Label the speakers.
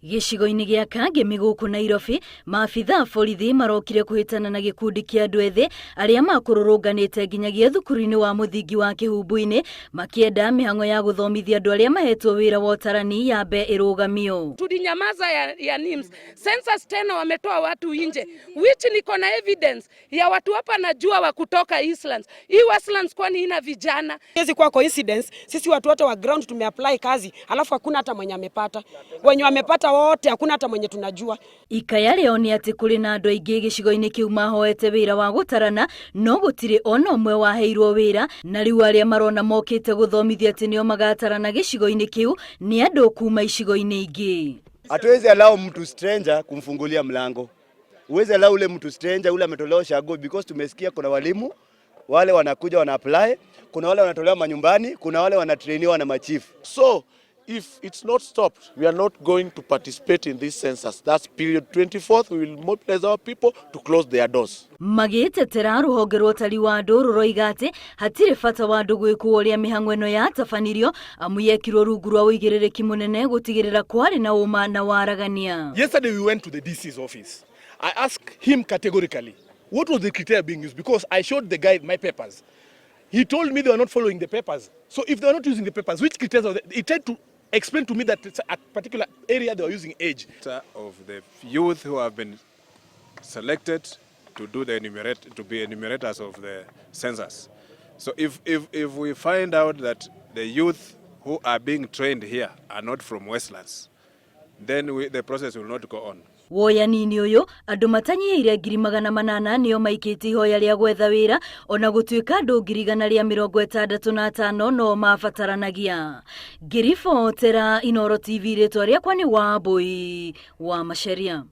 Speaker 1: Gĩcigo-inĩ gĩa Kangemi gũkũ Nairobi, maabithaa borithi marokire kuhĩtana na gĩkundi kĩa andũ ethĩ arĩa makũrũrũnganĩte nginyagia thukuru-inĩ wa mũthingi wa Kĩhumbu-inĩ makĩenda mihang'o ya gũthomithia andũ arĩa mahetwo wĩra wa utarani yambe ĩrũgamio.
Speaker 2: Tulinyamaza ya NIMS. Census tena wametoa watu nje, which niko na evidence ya watu hapa najua wa kutoka Eastlands. Hii Westlands kwani ina vijana?
Speaker 3: Hizi kwa coincidence, sisi watu wote wa ground tumeapply kazi, alafu hakuna hata mwenye amepata. Wenye wamepata wote hakuna hata mwenye tunajua.
Speaker 1: Ikaya rĩo nĩ atĩ kũrĩ na andũ aingĩ gĩcigo-inĩ kĩu mahoete wĩra wa gũtarana, no gũtirĩ ona ũmwe waheirwo wĩra, na rĩu arĩa marona mokĩte gũthomithia atĩ nĩo magatarana gĩcigo-inĩ kĩu nĩ andũ kuma icigo-inĩ ingĩ.
Speaker 4: Hatuwezi allow mtu stranger kumfungulia mlango. Uweze allow ule mtu stranger ule ametolewa shago, because tumesikia kuna walimu wale wanakuja wana apply, kuna wale wanatolewa manyumbani, kuna wale wanatrainiwa na machief.
Speaker 5: So if it's not stopped, we are not going to participate in this census. That's period 24th. We will mobilize our people to close their doors.
Speaker 1: Magitetera Ruhonge rwa utari wa andu ruroiga atĩ hatirĩ bata wa andu gwĩkwo ũrĩa mihang'o ĩno yatabanirio amu yekirwo rungu rwa ũigĩrĩrĩki mũnene gũtigĩrĩra kwarĩ na ũma na waragania.
Speaker 6: Yesterday we went to the DC's office. I asked him categorically, what was the criteria being used? Because I showed the guy my papers. He told me they were not following the papers. So if they are not using the papers, which criteria? He tried to explain to me that it's a particular area they are using age.
Speaker 7: Of the youth who have been selected to do to be enumerators of the census. So if we find out that the youth who are being trained here are not from Westlands, then the process will not go on.
Speaker 1: Woyani ũyũ andũ matanyihĩire 800 nĩo maikĩtie ihoya rĩa gwetha wĩra ona gũtuĩka andũ 165 no mabataranagia. Ngĩribotera Inooro TV rĩtwa rĩakwa nĩ Wambui wa Macharia.